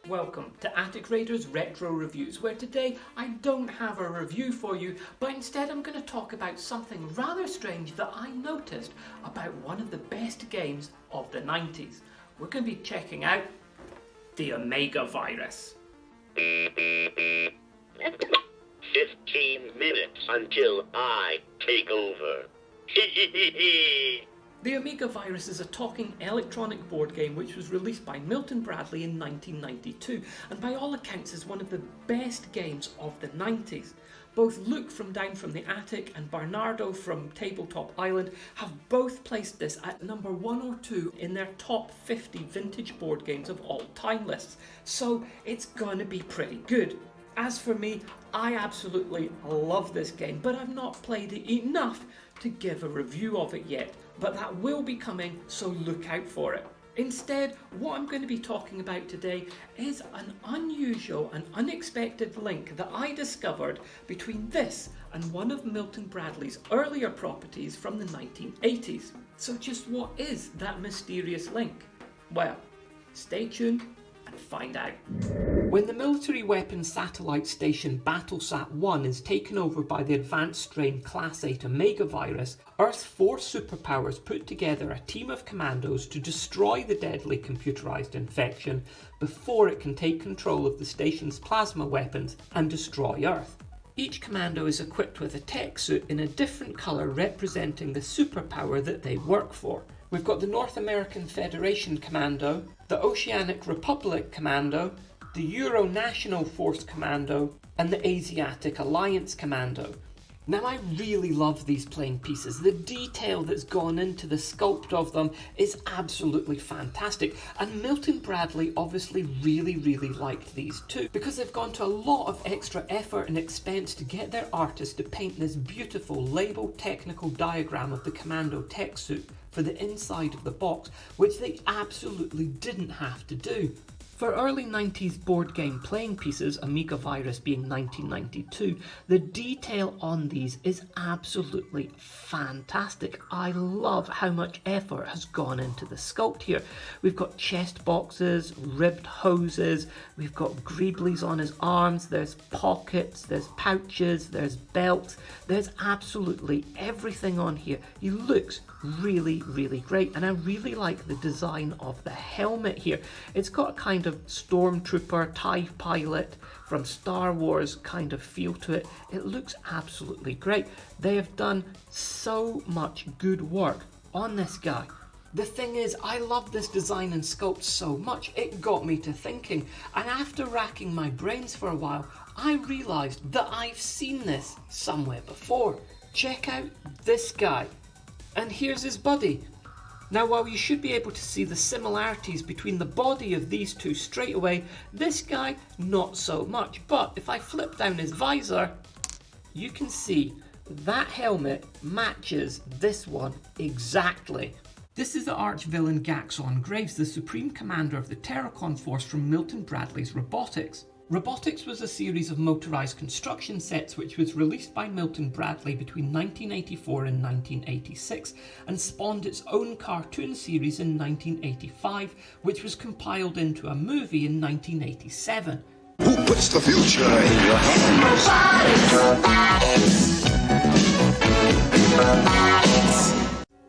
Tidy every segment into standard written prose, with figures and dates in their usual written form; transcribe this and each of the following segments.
Welcome to Attic Raiders Retro Reviews, where today I don't have a review for you, but instead I'm going to talk about something rather strange that I noticed about one of the best games of the 90s. We're going to be checking out the Omega Virus. 15 minutes until I take over. The Omega Virus is a talking electronic board game which was released by Milton Bradley in 1992 and by all accounts is one of the best games of the 90s. Both Luke from Down from the Attic and Bernardo from Tabletop Island have both placed this at number 1 or 2 in their top 50 vintage board games of all time lists, so it's gonna be pretty good. As for me, I absolutely love this game, but I've not played it enough to give a review of it yet, but that will be coming, so look out for it. Instead, what I'm going to be talking about today is an unusual and unexpected link that I discovered between this and one of Milton Bradley's earlier properties from the 1980s. So just what is that mysterious link? Well, stay tuned and find out. When the military weapons satellite station Battlesat-1 is taken over by the advanced strain Class 8 Omega Virus, Earth's 4 superpowers put together a team of commandos to destroy the deadly computerized infection before it can take control of the station's plasma weapons and destroy Earth. Each commando is equipped with a tech suit in a different colour representing the superpower that they work for. We've got the North American Federation Commando, the Oceanic Republic Commando, the Euro National Force Commando, and the Asiatic Alliance Commando. Now I really love these playing pieces. The detail that's gone into the sculpt of them is absolutely fantastic, and Milton Bradley obviously really liked these too, because they've gone to a lot of extra effort and expense to get their artist to paint this beautiful labeled technical diagram of the commando tech suit for the inside of the box, which they absolutely didn't have to do. For early 90s board game playing pieces, Omega Virus being 1992, the detail on these is absolutely fantastic. I love how much effort has gone into the sculpt here. We've got chest boxes, ribbed hoses, we've got greeblies on his arms, there's pockets, there's pouches, there's belts, there's absolutely everything on here. He looks really great, and I really like the design of the helmet here. It's got a kind of stormtrooper, TIE pilot from Star Wars kind of feel to it. It looks absolutely great. They have done so much good work on this guy. The thing is, I love this design and sculpt so much, it got me to thinking, and after racking my brains for a while, I realised that I've seen this somewhere before. Check out this guy. And here's his buddy. Now, while you should be able to see the similarities between the body of these two straight away, this guy, not so much. But if I flip down his visor, you can see that helmet matches this one exactly. This is the arch-villain Gaxon Graves, the Supreme Commander of the Terracon Force from Milton Bradley's Robotics. Robotics was a series of motorised construction sets which was released by Milton Bradley between 1984 and 1986 and spawned its own cartoon series in 1985, which was compiled into a movie in 1987. Who puts the future in your hands?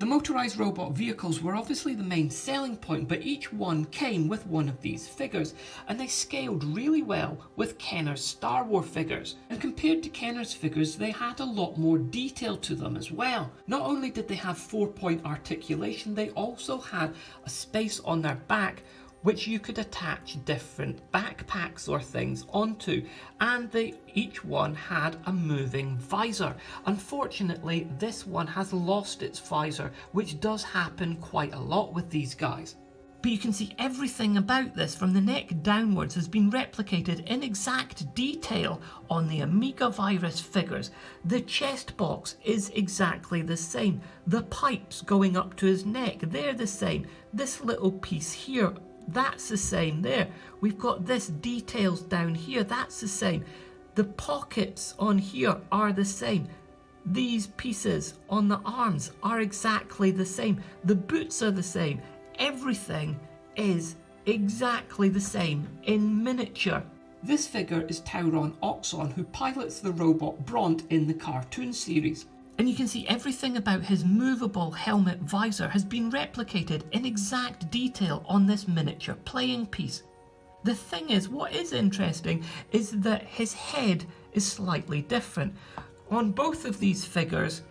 The motorised robot vehicles were obviously the main selling point, but each one came with one of these figures, and they scaled really well with Kenner's Star Wars figures. And compared to Kenner's figures, they had a lot more detail to them as well. Not only did they have 4-point articulation, they also had a space on their back which you could attach different backpacks or things onto, and each one had a moving visor. Unfortunately, this one has lost its visor, which does happen quite a lot with these guys. But you can see everything about this from the neck downwards has been replicated in exact detail on the Omega Virus figures. The chest box is exactly the same. The pipes going up to his neck, they're the same. This little piece here, that's the same there. We've got this details down here, that's the same. The pockets on here are the same. These pieces on the arms are exactly the same. The boots are the same. everything is exactly the same in miniature. This figure is Tauron Oxon, who pilots the robot Bront in the cartoon series. And you can see everything about his movable helmet visor has been replicated in exact detail on this miniature playing piece. The thing is, what is interesting is that his head is slightly different. On both of these figures,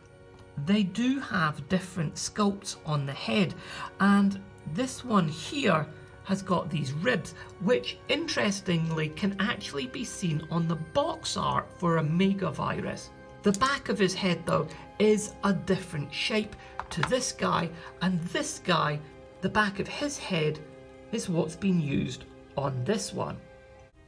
they do have different sculpts on the head, and this one here has got these ribs, which interestingly can actually be seen on the box art for Omega Virus. The back of his head though is a different shape to this guy, and this guy, the back of his head is what's been used on this one.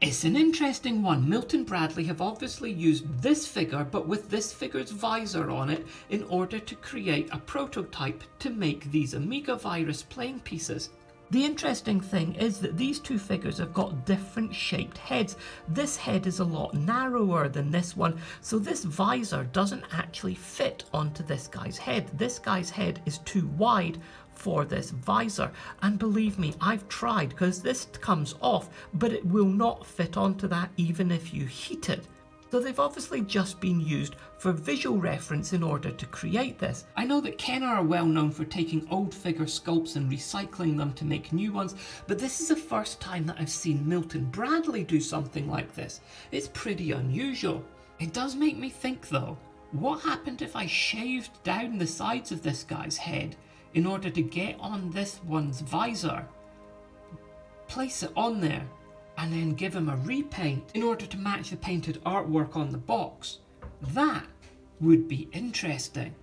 It's an interesting one. Milton Bradley have obviously used this figure, but with this figure's visor on it, in order to create a prototype to make these Omega Virus playing pieces. The interesting thing is that these two figures have got different shaped heads. This head is a lot narrower than this one, so this visor doesn't actually fit onto this guy's head. This guy's head is too wide for this visor, and believe me, I've tried, because this comes off, but it will not fit onto that even if you heat it. So they've obviously just been used for visual reference in order to create this. I know that Kenner are well known for taking old figure sculpts and recycling them to make new ones, but this is the first time that I've seen Milton Bradley do something like this. It's pretty unusual. It does make me think though, what happened if I shaved down the sides of this guy's head in order to get on this one's visor, place it on there, and then give him a repaint in order to match the painted artwork on the box? That would be interesting.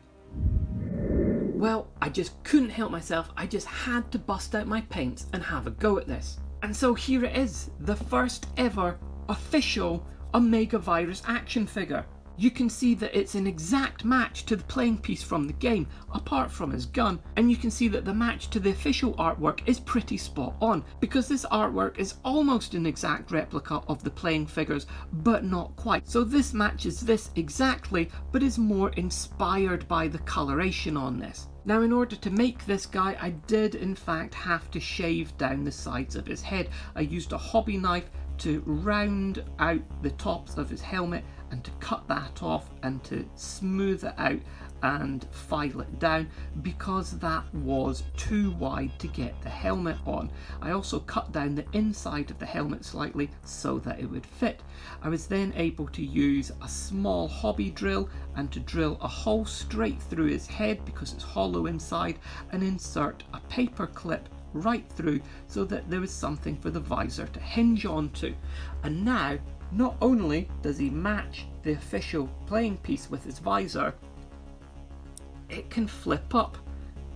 Well, I just couldn't help myself. I just had to bust out my paints and have a go at this. And so here it is, the first ever official Omega Virus action figure. You can see that it's an exact match to the playing piece from the game, apart from his gun, and you can see that the match to the official artwork is pretty spot on, because this artwork is almost an exact replica of the playing figures, but not quite. So this matches this exactly, but is more inspired by the coloration on this. Now, in order to make this guy, I did in fact have to shave down the sides of his head. I used a hobby knife to round out the tops of his helmet and to cut that off and to smooth it out and file it down, because that was too wide to get the helmet on. I also cut down the inside of the helmet slightly so that it would fit. I was then able to use a small hobby drill and to drill a hole straight through his head, because it's hollow inside, and insert a paper clip right through so that there was something for the visor to hinge onto. And now, not only does he match the official playing piece with his visor, it can flip up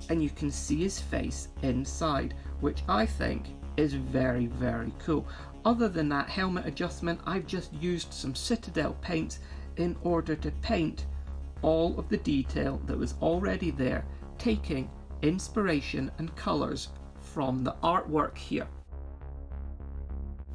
and you can see his face inside, which I think is very, very cool. Other than that helmet adjustment, I've just used some Citadel paints in order to paint all of the detail that was already there, taking inspiration and colours from the artwork here.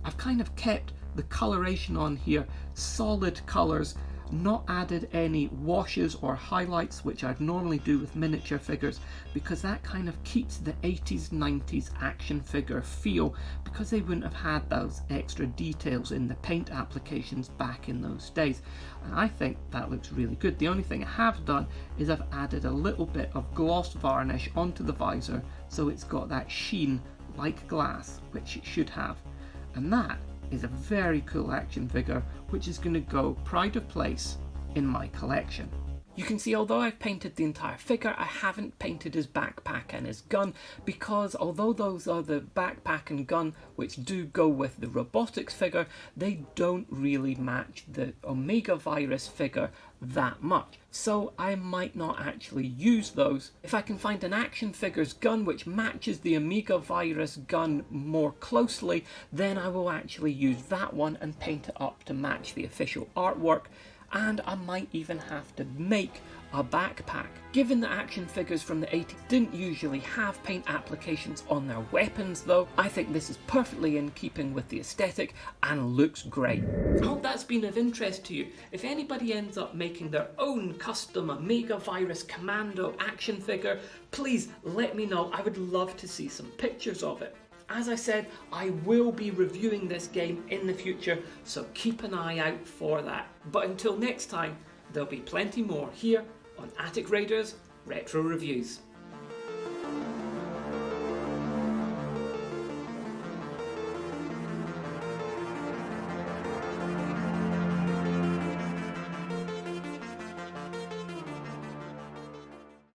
I've kind of kept the coloration on here solid colours, not added any washes or highlights, which I'd normally do with miniature figures, because that kind of keeps the 80s 90s action figure feel, because they wouldn't have had those extra details in the paint applications back in those days. And I think that looks really good. The only thing I have done is I've added a little bit of gloss varnish onto the visor so it's got that sheen like glass, which it should have. And that is a very cool action figure, which is going to go pride of place in my collection. You can see, although I've painted the entire figure, I haven't painted his backpack and his gun, because although those are the backpack and gun which do go with the robotics figure, they don't really match the Omega Virus figure that much. So I might not actually use those. If I can find an action figure's gun which matches the Omega Virus gun more closely, then I will actually use that one and paint it up to match the official artwork. And I might even have to make a backpack. Given that action figures from the 80s didn't usually have paint applications on their weapons though, I think this is perfectly in keeping with the aesthetic and looks great. I hope that's been of interest to you. If anybody ends up making their own custom Omega Virus Commando action figure, please let me know. I would love to see some pictures of it. As I said, I will be reviewing this game in the future, so keep an eye out for that. But until next time, there'll be plenty more here on Attic Raiders Retro Reviews.